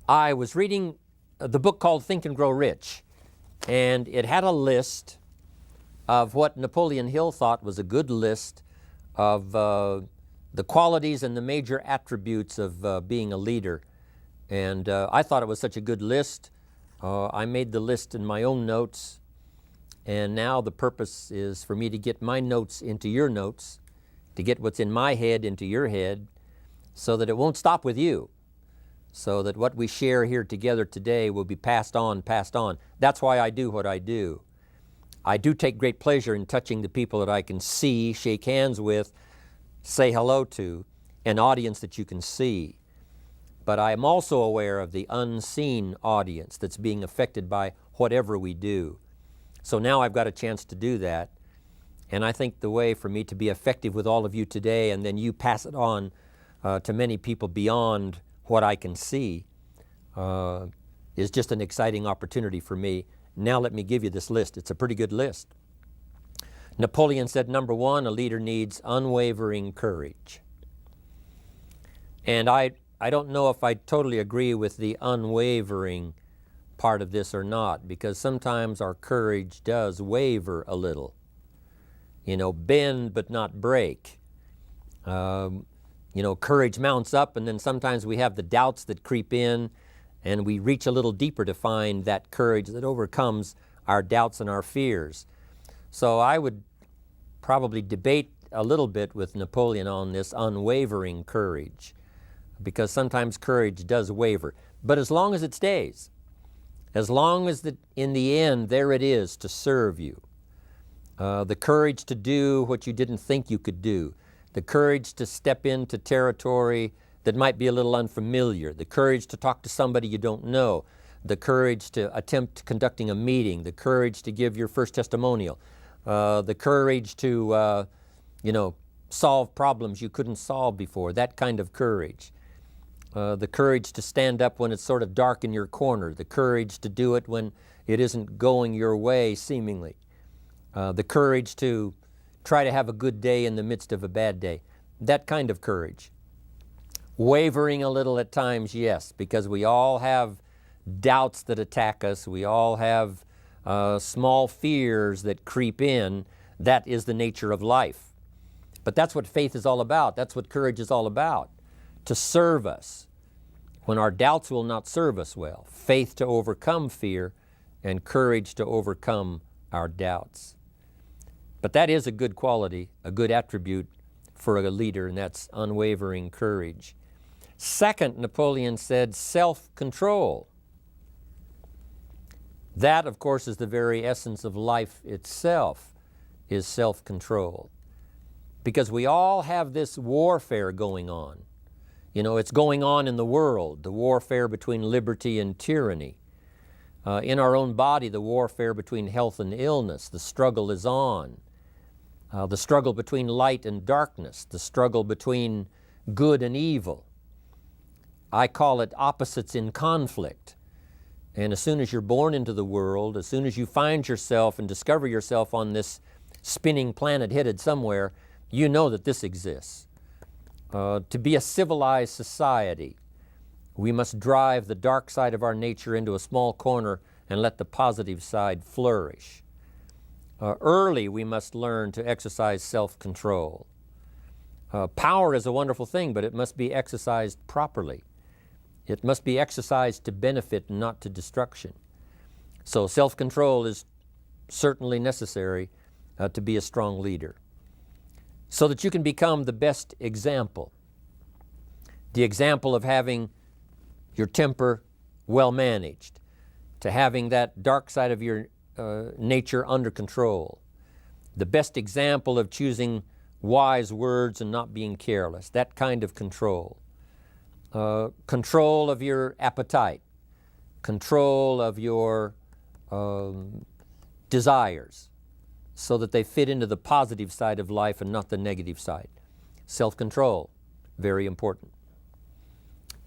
I was reading the book called Think and Grow Rich, and it had a list of what Napoleon Hill thought was a good list of the qualities and the major attributes of being a leader. And I thought it was such a good list. I made the list in my own notes, and now the purpose is for me to get my notes into your notes, to get what's in my head into your head, so that it won't stop with you, so that what we share here together today will be passed on, passed on. That's why I do what I do. I do take great pleasure in touching the people that I can see, shake hands with, say hello to, an audience that you can see. But I am also aware of the unseen audience that's being affected by whatever we do. So now I've got a chance to do that. And I think the way for me to be effective with all of you today, and then you pass it on to many people beyond what I can see, is just an exciting opportunity for me. Now let me give you this list. It's a pretty good list. Napoleon said, number one, a leader needs unwavering courage. And I don't know if I totally agree with the unwavering part of this or not, because sometimes our courage does waver a little. You know, bend but not break. Courage mounts up, and then sometimes we have the doubts that creep in, and we reach a little deeper to find that courage that overcomes our doubts and our fears. So I would probably debate a little bit with Napoleon on this unwavering courage, because sometimes courage does waver. But as long as it stays, as long as in the end there it is to serve you, the courage to do what you didn't think you could do, the courage to step into territory that might be a little unfamiliar, the courage to talk to somebody you don't know, the courage to attempt conducting a meeting, the courage to give your first testimonial, the courage to solve problems you couldn't solve before, that kind of courage. The courage to stand up when it's sort of dark in your corner, the courage to do it when it isn't going your way seemingly, the courage to try to have a good day in the midst of a bad day, that kind of courage. Wavering a little at times, yes, because we all have doubts that attack us. We all have small fears that creep in. That is the nature of life. But that's what faith is all about. That's what courage is all about, to serve us when our doubts will not serve us well. Faith to overcome fear, and courage to overcome our doubts. But that is a good quality, a good attribute for a leader, and that's unwavering courage. Second, Napoleon said self-control. That, of course, is the very essence of life itself, is self-control. Because we all have this warfare going on. You know, it's going on in the world, the warfare between liberty and tyranny. In our own body, the warfare between health and illness, the struggle is on. The struggle between light and darkness, the struggle between good and evil. I call it opposites in conflict. And as soon as you're born into the world, as soon as you find yourself and discover yourself on this spinning planet headed somewhere, you know that this exists. To be a civilized society, we must drive the dark side of our nature into a small corner and let the positive side flourish. Early, we must learn to exercise self-control. Power is a wonderful thing, but it must be exercised properly. It must be exercised to benefit, not to destruction. So self-control is certainly necessary to be a strong leader, so that you can become the best example. The example of having your temper well managed, to having that dark side of your nature under control. The best example of choosing wise words and not being careless, that kind of control. Control of your appetite, control of your desires, so that they fit into the positive side of life and not the negative side. Self-control, very important.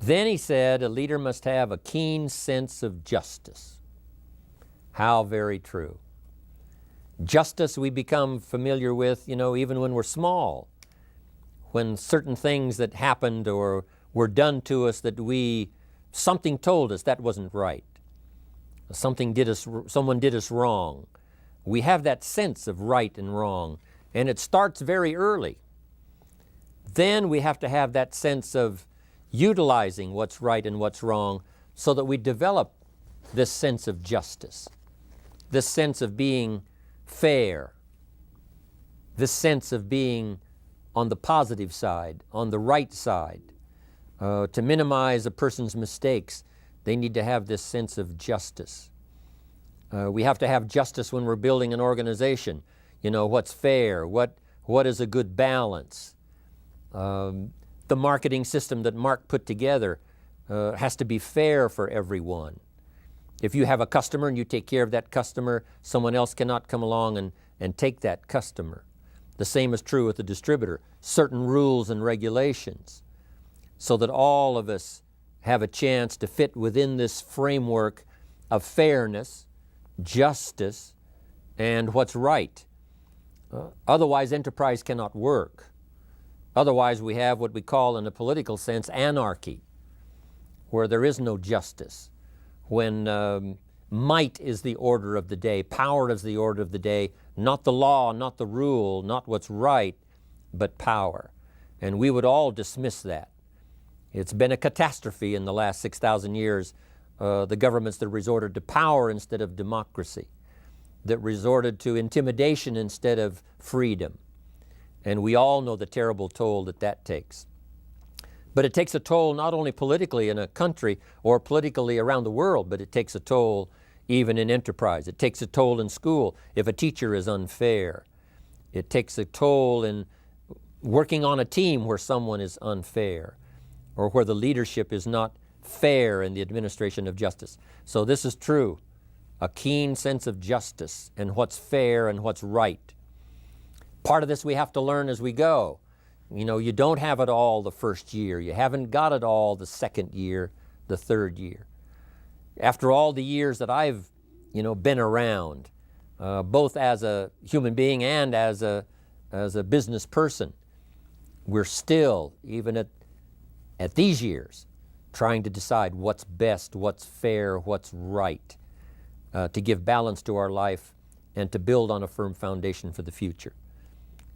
Then he said, a leader must have a keen sense of justice. How very true. Justice we become familiar with, even when we're small, when certain things that happened or were done to us that we something told us that wasn't right. Someone did us wrong. We have that sense of right and wrong, and it starts very early. Then we have to have that sense of utilizing what's right and what's wrong so that we develop this sense of justice, this sense of being fair, this sense of being on the positive side, on the right side. To minimize a person's mistakes, they need to have this sense of justice. We have to have justice when we're building an organization. You know, what's fair, what is a good balance. The marketing system that Mark put together has to be fair for everyone. If you have a customer and you take care of that customer, someone else cannot come along and take that customer. The same is true with the distributor. Certain rules and regulations so that all of us have a chance to fit within this framework of fairness, justice, and what's right. Otherwise, enterprise cannot work. Otherwise, we have what we call, in a political sense, anarchy, where there is no justice, when might is the order of the day, power is the order of the day, not the law, not the rule, not what's right, but power. And we would all dismiss that. It's been a catastrophe in the last 6,000 years, the governments that resorted to power instead of democracy, that resorted to intimidation instead of freedom. And we all know the terrible toll that takes. But it takes a toll not only politically in a country or politically around the world, but it takes a toll even in enterprise. It takes a toll in school if a teacher is unfair. It takes a toll in working on a team where someone is unfair or where the leadership is not fair in the administration of justice. So this is true, a keen sense of justice and what's fair and what's right. Part of this we have to learn as we go. You know, you don't have it all the first year. You haven't got it all the second year, the third year. After all the years that I've, been around, both as a human being and as a business person, we're still, even at these years, trying to decide what's best, what's fair, what's right, to give balance to our life and to build on a firm foundation for the future.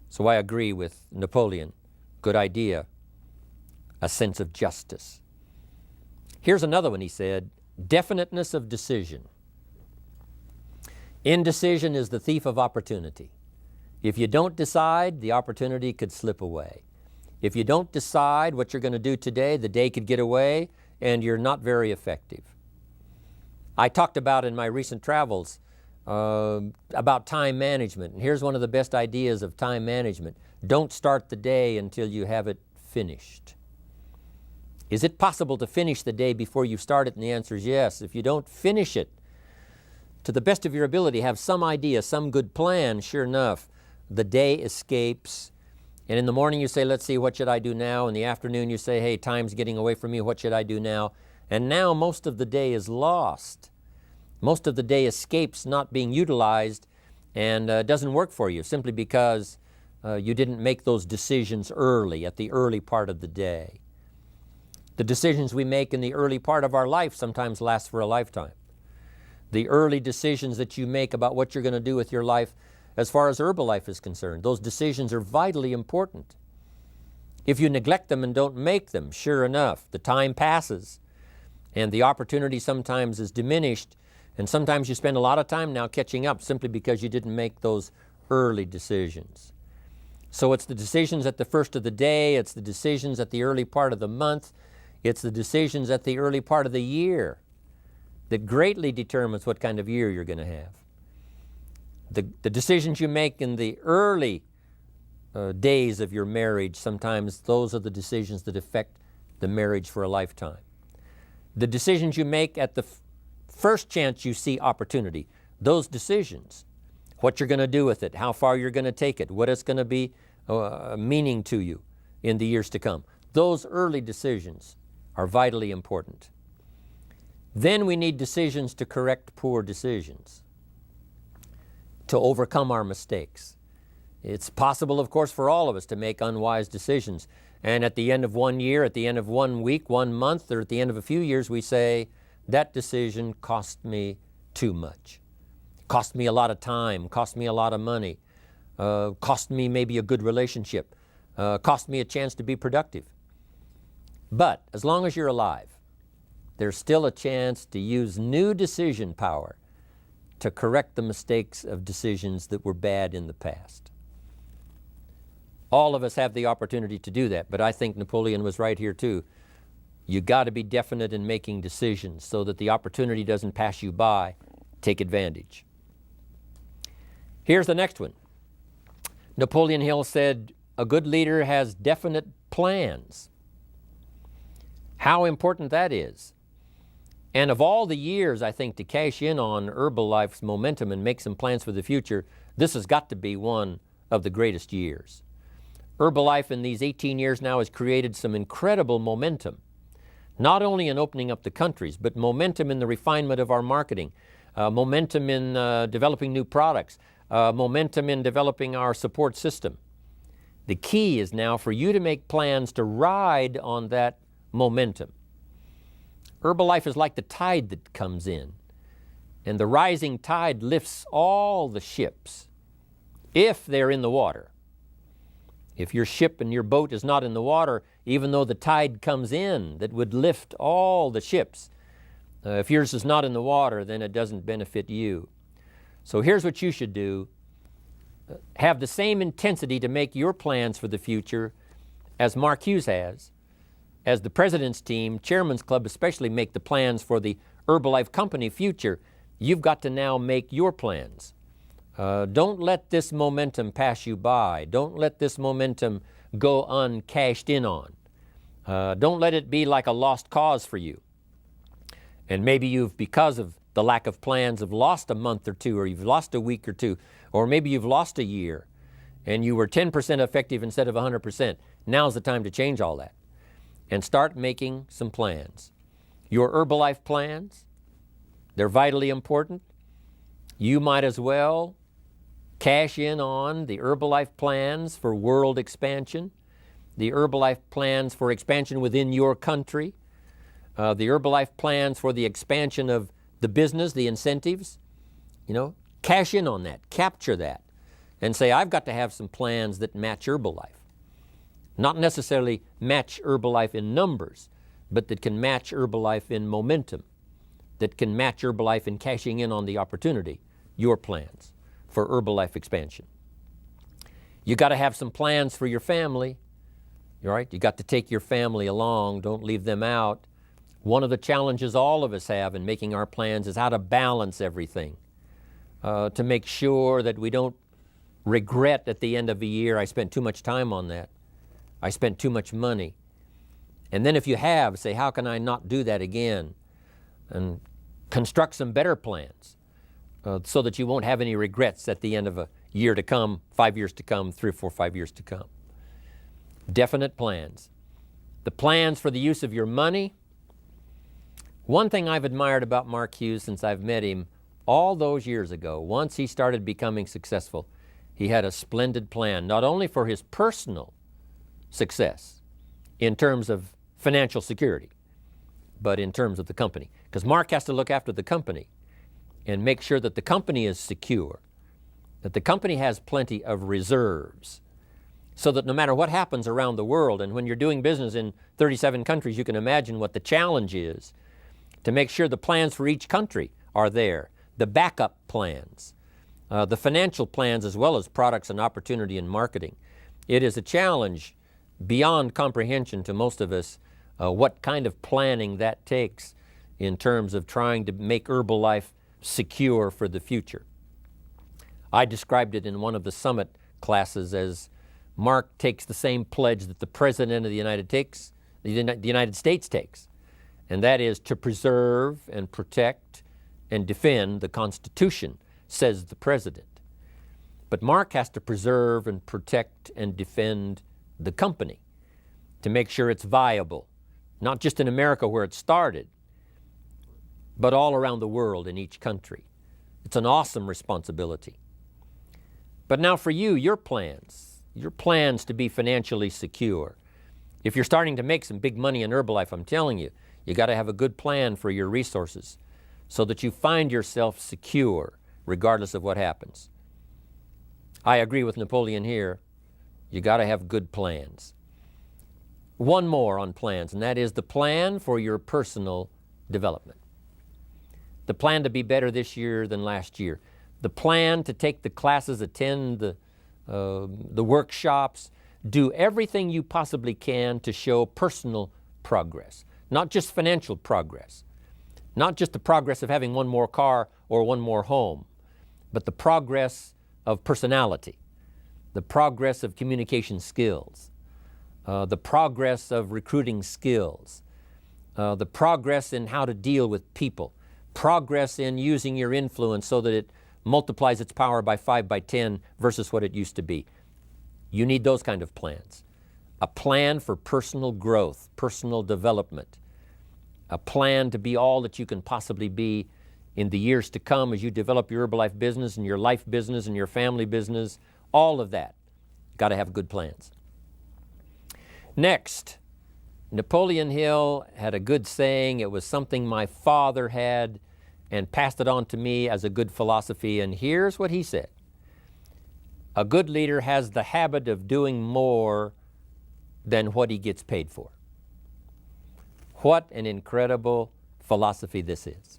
So I agree with Napoleon. Good idea. A sense of justice. Here's another one, he said, definiteness of decision. Indecision is the thief of opportunity. If you don't decide, the opportunity could slip away. If you don't decide what you're going to do today, the day could get away and you're not very effective. I talked about in my recent travels about time management. And here's one of the best ideas of time management. Don't start the day until you have it finished. Is it possible to finish the day before you start it? And the answer is yes. If you don't finish it to the best of your ability, have some idea, some good plan, sure enough, the day escapes. And in the morning you say, let's see, what should I do now? In the afternoon you say, hey, time's getting away from me, what should I do now? And now most of the day is lost. Most of the day escapes not being utilized and doesn't work for you simply because you didn't make those decisions early, at the early part of the day. The decisions we make in the early part of our life sometimes last for a lifetime. The early decisions that you make about what you're going to do with your life as far as Herbalife is concerned, those decisions are vitally important. If you neglect them and don't make them, sure enough, the time passes and the opportunity sometimes is diminished. And sometimes you spend a lot of time now catching up simply because you didn't make those early decisions. So it's the decisions at the first of the day, it's the decisions at the early part of the month, it's the decisions at the early part of the year that greatly determines what kind of year you're going to have. The decisions you make in the early days of your marriage, sometimes those are the decisions that affect the marriage for a lifetime. The decisions you make at the first chance you see opportunity, those decisions, what you're going to do with it, how far you're going to take it, what it's going to be meaning to you in the years to come. Those early decisions are vitally important. Then we need decisions to correct poor decisions, to overcome our mistakes. It's possible, of course, for all of us to make unwise decisions. And at the end of 1 year, at the end of 1 week, 1 month, or at the end of a few years, we say, that decision cost me too much. Cost me a lot of time, cost me a lot of money, cost me maybe a good relationship, cost me a chance to be productive. But as long as you're alive, there's still a chance to use new decision power to correct the mistakes of decisions that were bad in the past. All of us have the opportunity to do that, but I think Napoleon was right here too. You got to be definite in making decisions so that the opportunity doesn't pass you by. Take advantage. Here's the next one. Napoleon Hill said, a good leader has definite plans. How important that is. And of all the years, I think, to cash in on Herbalife's momentum and make some plans for the future, this has got to be one of the greatest years. Herbalife in these 18 years now has created some incredible momentum, not only in opening up the countries, but momentum in the refinement of our marketing, momentum in developing new products, momentum in developing our support system. The key is now for you to make plans to ride on that momentum. Herbalife is like the tide that comes in, and the rising tide lifts all the ships if they're in the water. If your ship and your boat is not in the water, even though the tide comes in that would lift all the ships, if yours is not in the water, then it doesn't benefit you. So here's what you should do. Have the same intensity to make your plans for the future as Mark Hughes has, as the President's team, Chairman's Club especially, make the plans for the Herbalife Company future. You've got to now make your plans. Don't let this momentum pass you by. Don't let this momentum go uncashed in on. Don't let it be like a lost cause for you. And maybe you've, because of the lack of plans, have lost a month or two, or you've lost a week or two, or maybe you've lost a year and you were 10% effective instead of 100%. Now's the time to change all that and start making some plans. Your Herbalife plans, they're vitally important. You might as well cash in on the Herbalife plans for world expansion, the Herbalife plans for expansion within your country, the Herbalife plans for the expansion of the business, the incentives. Cash in on that, capture that, and say, I've got to have some plans that match Herbalife. Not necessarily match Herbalife in numbers, but that can match Herbalife in momentum, that can match Herbalife in cashing in on the opportunity, your plans for Herbalife expansion. You got to have some plans for your family, right? You got to take your family along, don't leave them out. One of the challenges all of us have in making our plans is how to balance everything, to make sure that we don't regret at the end of a year, I spent too much time on that. I spent too much money. And then if you have, say, how can I not do that again? And construct some better plans so that you won't have any regrets at the end of a year to come, 5 years to come, 3 or 4, 5 years to come. Definite plans. The plans for the use of your money. One thing I've admired about Mark Hughes since I've met him all those years ago, once he started becoming successful, he had a splendid plan, not only for his personal success in terms of financial security, but in terms of the company. Because Mark has to look after the company and make sure that the company is secure, that the company has plenty of reserves, so that no matter what happens around the world, and when you're doing business in 37 countries, you can imagine what the challenge is to make sure the plans for each country are there, the backup plans, the financial plans, as well as products and opportunity and marketing. It is a challenge beyond comprehension to most of us what kind of planning that takes in terms of trying to make Herbalife secure for the future. I described it in one of the summit classes as Mark takes the same pledge that the President of the United States takes, and that is to preserve and protect and defend the Constitution, says the President. But Mark has to preserve and protect and defend the company to make sure it's viable, not just in America where it started, but all around the world in each country. It's an awesome responsibility. But now for you, your plans to be financially secure, If you're starting to make some big money in Herbalife, I'm telling you, you got to have a good plan for your resources so that you find yourself secure regardless of what happens. I agree with Napoleon here. You got to have good plans. One more on plans, and that is the plan for your personal development. The plan to be better this year than last year. The plan to take the classes, attend the workshops, do everything you possibly can to show personal progress, not just financial progress, not just the progress of having one more car or one more home, but the progress of personality, the progress of communication skills, the progress of recruiting skills, the progress in how to deal with people, progress in using your influence so that it multiplies its power by 5 by 10 versus what it used to be. You need those kind of plans. A plan for personal growth, personal development, a plan to be all that you can possibly be in the years to come as you develop your Herbalife business and your life business and your family business, all of that. Got to have good plans. Next, Napoleon Hill had a good saying. It was something my father had and passed it on to me as a good philosophy, and here's what he said. A good leader has the habit of doing more than what he gets paid for. What an incredible philosophy this is.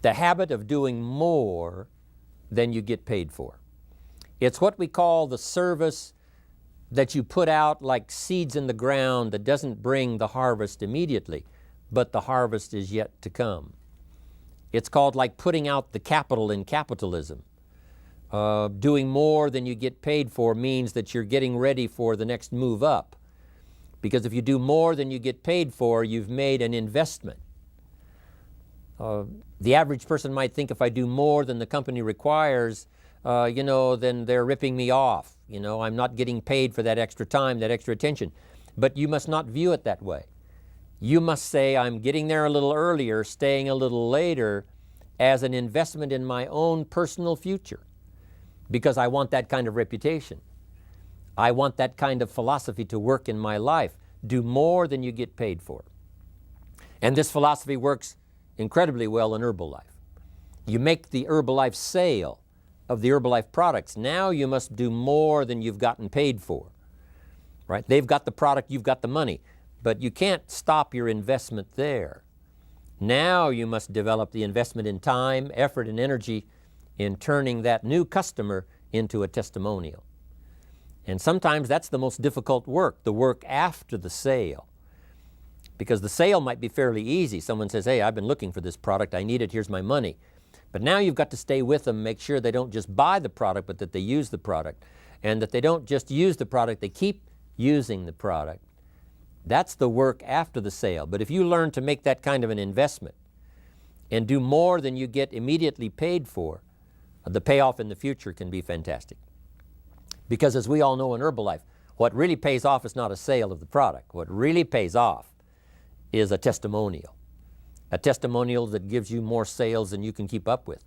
The habit of doing more than you get paid for. It's what we call the service that you put out like seeds in the ground that doesn't bring the harvest immediately, but the harvest is yet to come. It's called like putting out the capital in capitalism. Doing more than you get paid for means that you're getting ready for the next move up. Because if you do more than you get paid for, you've made an investment. The average person might think if I do more than the company requires, then they're ripping me off. I'm not getting paid for that extra time, that extra attention. But you must not view it that way. You must say, I'm getting there a little earlier, staying a little later, as an investment in my own personal future. Because I want that kind of reputation. I want that kind of philosophy to work in my life. Do more than you get paid for. And this philosophy works incredibly well in Herbalife. You make the Herbalife sale of the Herbalife products. Now you must do more than you've gotten paid for. Right? They've got the product, you've got the money. But you can't stop your investment there. Now you must develop the investment in time, effort, and energy in turning that new customer into a testimonial. And sometimes that's the most difficult work, the work after the sale. Because the sale might be fairly easy. Someone says, hey, I've been looking for this product, I need it, here's my money. But now you've got to stay with them, make sure they don't just buy the product, but that they use the product. And that they don't just use the product, they keep using the product. That's the work after the sale. But if you learn to make that kind of an investment and do more than you get immediately paid for, the payoff in the future can be fantastic. Because as we all know in Herbalife, what really pays off is not a sale of the product. What really pays off is a testimonial. A testimonial that gives you more sales than you can keep up with.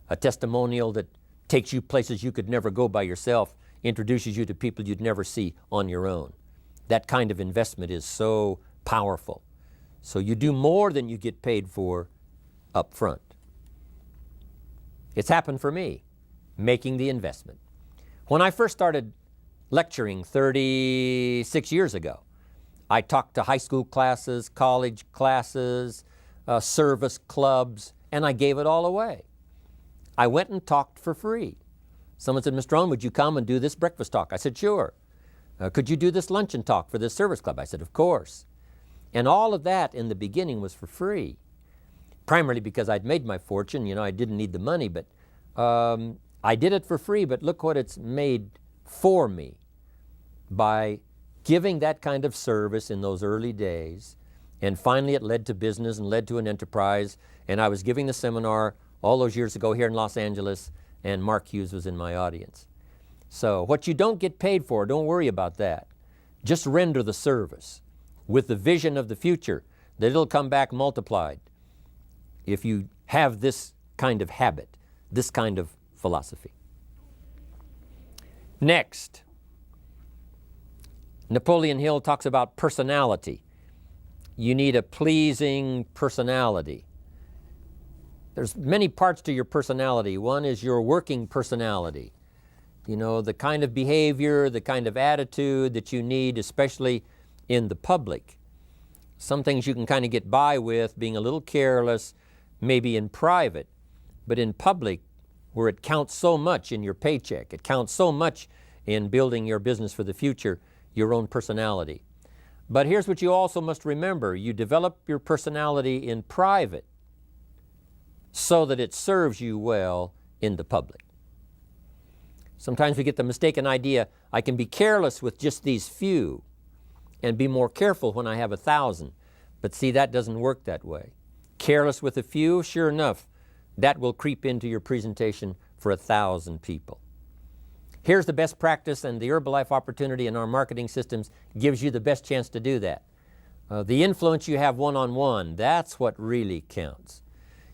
A testimonial that takes you places you could never go by yourself, introduces you to people you'd never see on your own. That kind of investment is so powerful. So you do more than you get paid for up front. It's happened for me, making the investment. When I first started lecturing 36 years ago, I talked to high school classes, college classes, service clubs, and I gave it all away. I went and talked for free. Someone said, Mr. Owen, would you come and do this breakfast talk? I said, sure. Could you do this luncheon talk for this service club? I said, of course. And all of that in the beginning was for free. Primarily because I'd made my fortune, I didn't need the money, but I did it for free, but look what it's made for me by giving that kind of service in those early days. And finally it led to business and led to an enterprise. And I was giving the seminar all those years ago here in Los Angeles, and Mark Hughes was in my audience. So what you don't get paid for, don't worry about that. Just render the service with the vision of the future that it'll come back multiplied if you have this kind of habit, this kind of philosophy. Next, Napoleon Hill talks about personality. You need a pleasing personality. There's many parts to your personality. One is your working personality. You know, the kind of behavior, the kind of attitude that you need, especially in the public. Some things you can kind of get by with, being a little careless, maybe in private, but in public, where it counts so much in your paycheck, it counts so much in building your business for the future, your own personality. But here's what you also must remember. You develop your personality in private so that it serves you well in the public. Sometimes we get the mistaken idea, I can be careless with just these few and be more careful when I have 1,000. But see, that doesn't work that way. Careless with a few, sure enough, that will creep into your presentation for 1,000 people. Here's the best practice, and the Herbalife opportunity in our marketing systems gives you the best chance to do that. The influence you have one-on-one, that's what really counts.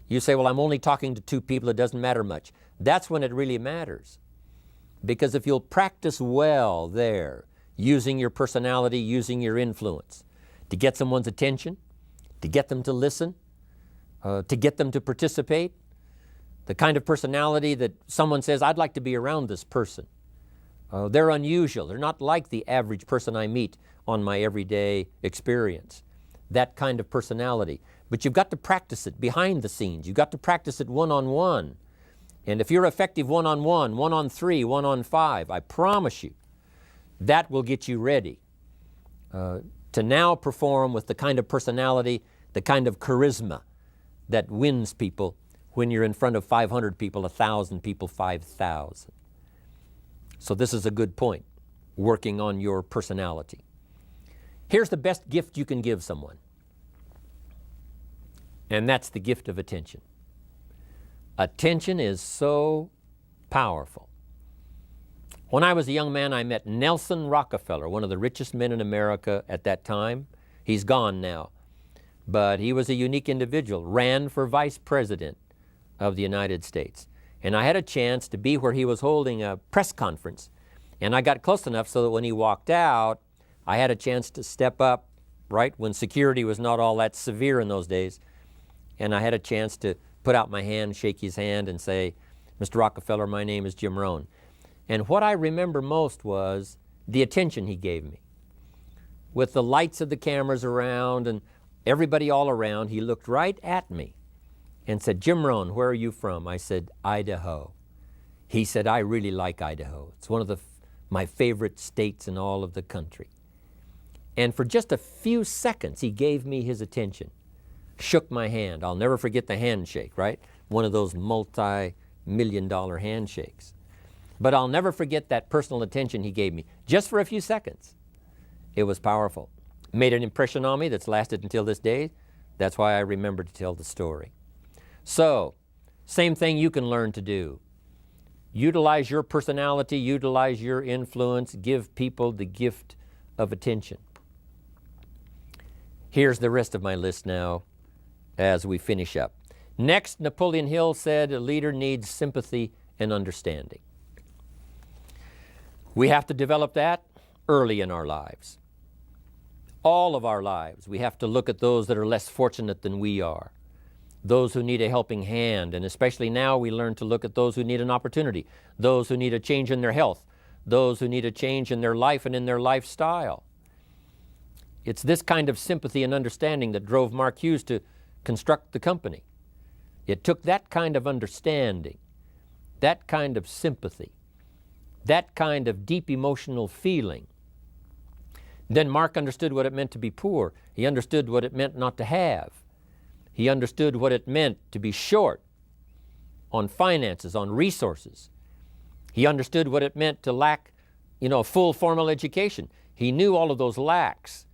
You say, well, I'm only talking to 2 people, it doesn't matter much. That's when it really matters. Because if you'll practice well there, using your personality, using your influence, to get someone's attention, to get them to listen, to get them to participate, the kind of personality that someone says, I'd like to be around this person. They're unusual. They're not like the average person I meet on my everyday experience. That kind of personality. But you've got to practice it behind the scenes. You've got to practice it one-on-one. And if you're effective one-on-one, 1-on-3, 1-on-5, I promise you, that will get you ready to now perform with the kind of personality, the kind of charisma that wins people when you're in front of 500 people, 1,000 people, 5,000. So this is a good point, working on your personality. Here's the best gift you can give someone, and that's the gift of attention. Attention is so powerful. When I was a young man, I met Nelson Rockefeller, one of the richest men in America at that time. He's gone now, but he was a unique individual, ran for vice president of the United States. And I had a chance to be where he was holding a press conference. And I got close enough so that when he walked out, I had a chance to step up, right, when security was not all that severe in those days. And I had a chance to put out my hand, shake his hand, and say, Mr. Rockefeller, my name is Jim Rohn. And what I remember most was the attention he gave me. With the lights of the cameras around and everybody all around, he looked right at me and said, Jim Rohn, where are you from? I said, Idaho. He said, I really like Idaho. It's one of my favorite states in all of the country. And for just a few seconds, he gave me his attention, shook my hand. I'll never forget the handshake, right? One of those multi-million-dollar handshakes. But I'll never forget that personal attention he gave me, just for a few seconds. It was powerful. Made an impression on me that's lasted until this day. That's why I remember to tell the story. So, same thing you can learn to do. Utilize your personality, utilize your influence, give people the gift of attention. Here's the rest of my list now as we finish up. Next, Napoleon Hill said a leader needs sympathy and understanding. We have to develop that early in our lives. All of our lives, we have to look at those that are less fortunate than we are. Those who need a helping hand, and especially now we learn to look at those who need an opportunity, those who need a change in their health, those who need a change in their life and in their lifestyle. It's this kind of sympathy and understanding that drove Mark Hughes to construct the company. It took that kind of understanding, that kind of sympathy, that kind of deep emotional feeling. Then Mark understood what it meant to be poor. He understood what it meant not to have. He understood what it meant to be short on finances, on resources. He understood what it meant to lack, a full formal education. He knew all of those lacks.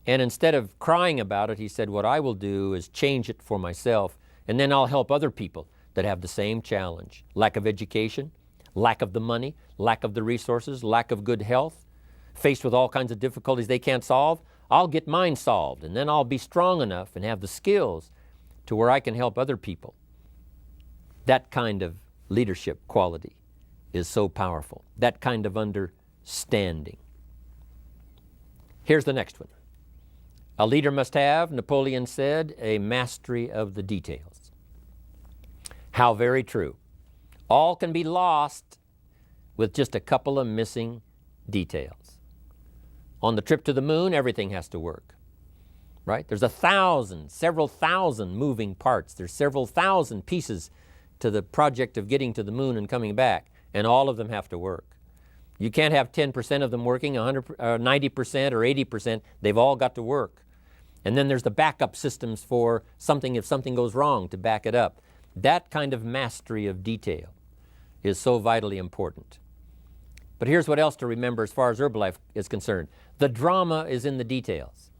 And instead of crying about it, he said, what I will do is change it for myself, and then I'll help other people that have the same challenge. Lack of education, lack of the money, lack of the resources, lack of good health, faced with all kinds of difficulties they can't solve. I'll get mine solved, and then I'll be strong enough and have the skills to where I can help other people. That kind of leadership quality is so powerful. That kind of understanding. Here's the next one. A leader must have, Napoleon said, a mastery of the details. How very true. All can be lost with just a couple of missing details. On the trip to the moon, everything has to work, right? There's several thousand moving parts. There's several thousand pieces to the project of getting to the moon and coming back, and all of them have to work. You can't have 10% of them working, 90% or 80%. They've all got to work. And then there's the backup systems for something if something goes wrong to back it up. That kind of mastery of detail is so vitally important. But here's what else to remember as far as Herbalife is concerned. The drama is in the details.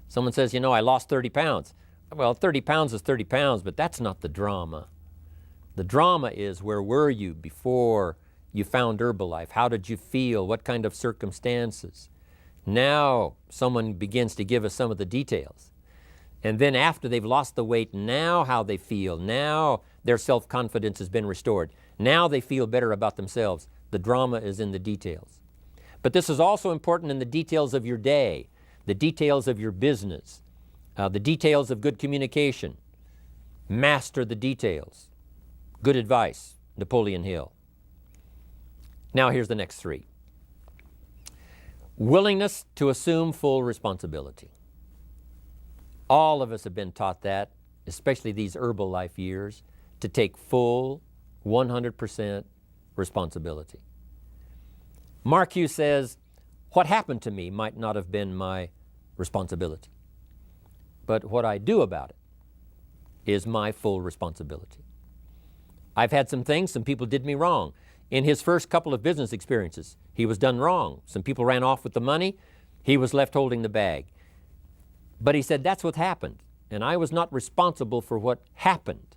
Someone says, you know, I lost 30 pounds. Well, 30 pounds is 30 pounds, but that's not the drama. The drama is, where were you before you found Herbalife? How did you feel? What kind of circumstances? Now someone begins to give us some of the details. And then after they've lost the weight, now how they feel. Now their self-confidence has been restored. Now they feel better about themselves. The drama is in the details. But this is also important in the details of your day, the details of your business, the details of good communication. Master the details. Good advice, Napoleon Hill. Now here's the next three. Willingness to assume full responsibility. All of us have been taught that, especially these Herbalife years, to take full 100% responsibility. Mark Hughes says, what happened to me might not have been my responsibility, but what I do about it is my full responsibility. I've had some people did me wrong. In his first couple of business experiences, he was done wrong. Some people ran off with the money. He was left holding the bag. But he said, that's what happened. And I was not responsible for what happened,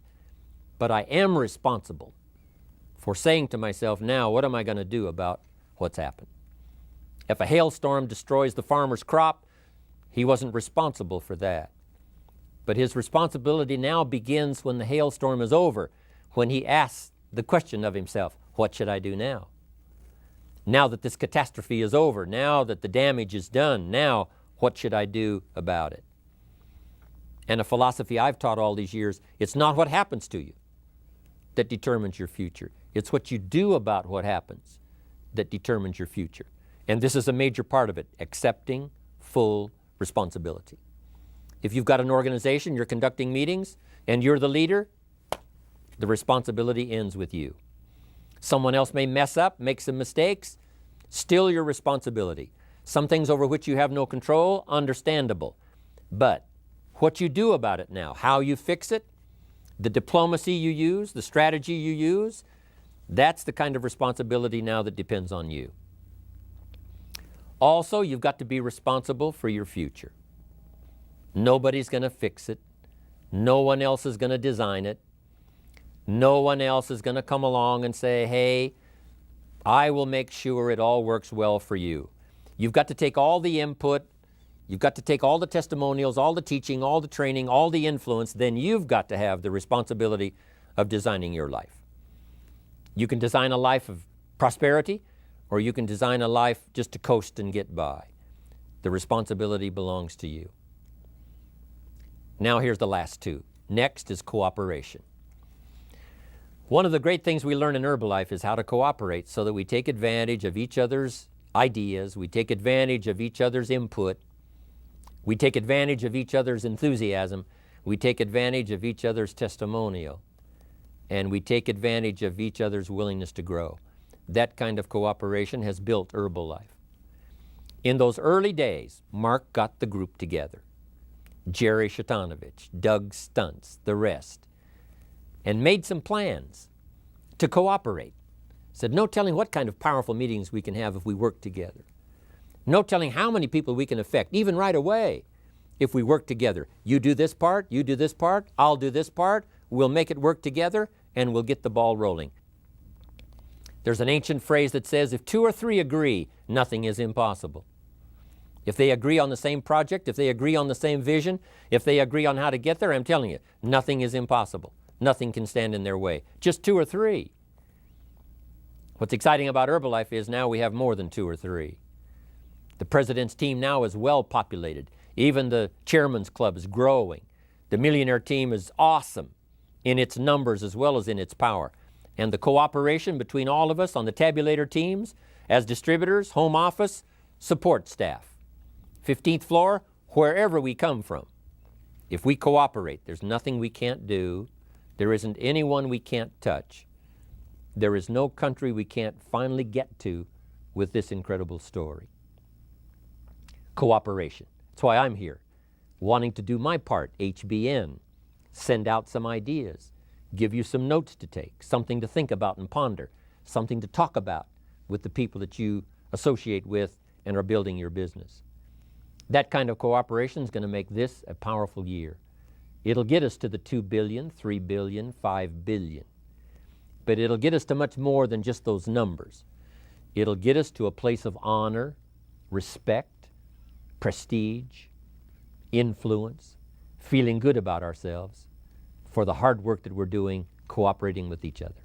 but I am responsible for saying to myself, now, what am I going to do about what's happened? If a hailstorm destroys the farmer's crop, he wasn't responsible for that. But his responsibility now begins when the hailstorm is over, when he asks the question of himself, what should I do now? Now that this catastrophe is over, now that the damage is done, now what should I do about it? And a philosophy I've taught all these years, it's not what happens to you that determines your future. It's what you do about what happens that determines your future. And this is a major part of it, accepting full responsibility. If you've got an organization, you're conducting meetings, and you're the leader, the responsibility ends with you. Someone else may mess up, make some mistakes, still your responsibility. Some things over which you have no control, understandable. But what you do about it now, how you fix it, the diplomacy you use, the strategy you use, that's the kind of responsibility now that depends on you. Also, you've got to be responsible for your future. Nobody's going to fix it. No one else is going to design it. No one else is going to come along and say, hey, I will make sure it all works well for you. You've got to take all the input, you've got to take all the testimonials, all the teaching, all the training, all the influence, then you've got to have the responsibility of designing your life. You can design a life of prosperity, or you can design a life just to coast and get by. The responsibility belongs to you. Now here's the last two. Next is cooperation. One of the great things we learn in Herbalife is how to cooperate so that we take advantage of each other's ideas, we take advantage of each other's input, we take advantage of each other's enthusiasm, we take advantage of each other's testimonial, and we take advantage of each other's willingness to grow. That kind of cooperation has built Herbalife. In those early days, Mark got the group together. Jerry Shatanovich, Doug Stuntz, the rest, and made some plans to cooperate. Said, no telling what kind of powerful meetings we can have if we work together. No telling how many people we can affect, even right away, if we work together. You do this part, you do this part, I'll do this part, we'll make it work together, and we'll get the ball rolling. There's an ancient phrase that says, if 2 or 3 agree, nothing is impossible. If they agree on the same project, if they agree on the same vision, if they agree on how to get there, I'm telling you, nothing is impossible. Nothing can stand in their way. Just 2 or 3. What's exciting about Herbalife is now we have more than 2 or 3. The president's team now is well populated. Even the chairman's club is growing. The millionaire team is awesome in its numbers as well as in its power. And the cooperation between all of us on the tabulator teams, as distributors, home office, support staff, 15th floor, wherever we come from. If we cooperate, there's nothing we can't do. There isn't anyone we can't touch. There is no country we can't finally get to with this incredible story. Cooperation. That's why I'm here, wanting to do my part, HBN, send out some ideas, give you some notes to take, something to think about and ponder, something to talk about with the people that you associate with and are building your business. That kind of cooperation is going to make this a powerful year. It'll get us to the 2 billion, 3 billion, 5 billion. But it'll get us to much more than just those numbers. It'll get us to a place of honor, respect, prestige, influence, feeling good about ourselves for the hard work that we're doing, cooperating with each other.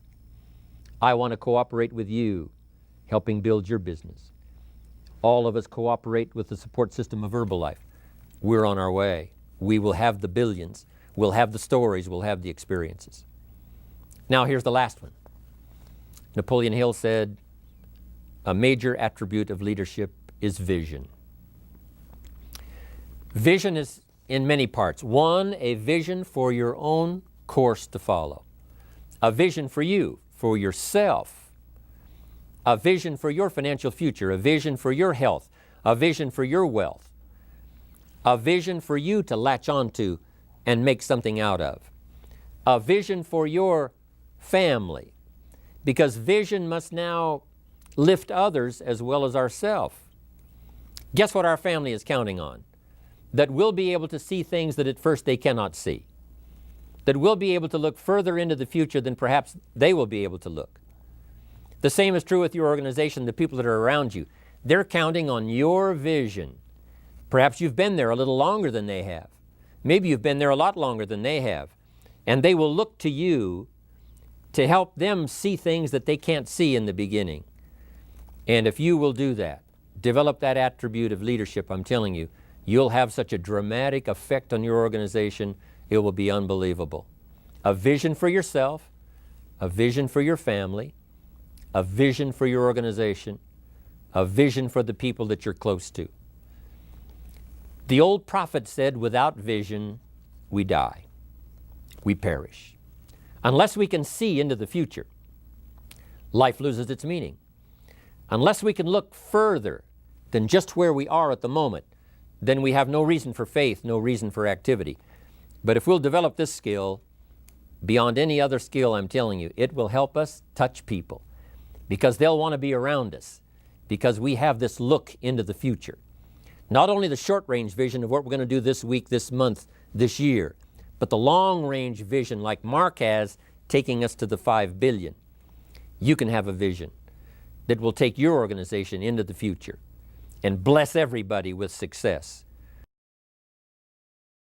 I want to cooperate with you, helping build your business. All of us cooperate with the support system of Herbalife. We're on our way. We will have the billions. We'll have the stories. We'll have the experiences. Now here's the last one. Napoleon Hill said, a major attribute of leadership is vision. Vision is in many parts. One, a vision for your own course to follow. A vision for you, for yourself. A vision for your financial future. A vision for your health. A vision for your wealth. A vision for you to latch onto and make something out of. A vision for your family. Because vision must now lift others as well as ourselves. Guess what our family is counting on? That we'll be able to see things that at first they cannot see. That we'll be able to look further into the future than perhaps they will be able to look. The same is true with your organization, the people that are around you. They're counting on your vision. Perhaps you've been there a little longer than they have. Maybe you've been there a lot longer than they have. And they will look to you to help them see things that they can't see in the beginning. And if you will do that, develop that attribute of leadership, I'm telling you, you'll have such a dramatic effect on your organization, it will be unbelievable. A vision for yourself, a vision for your family, a vision for your organization, a vision for the people that you're close to. The old prophet said, without vision, we die. We perish. Unless we can see into the future, life loses its meaning. Unless we can look further than just where we are at the moment, then we have no reason for faith, no reason for activity. But if we'll develop this skill, beyond any other skill, I'm telling you, it will help us touch people because they'll want to be around us because we have this look into the future. Not only the short-range vision of what we're going to do this week, this month, this year, but the long-range vision like Mark has, taking us to the 5 billion. You can have a vision that will take your organization into the future and bless everybody with success.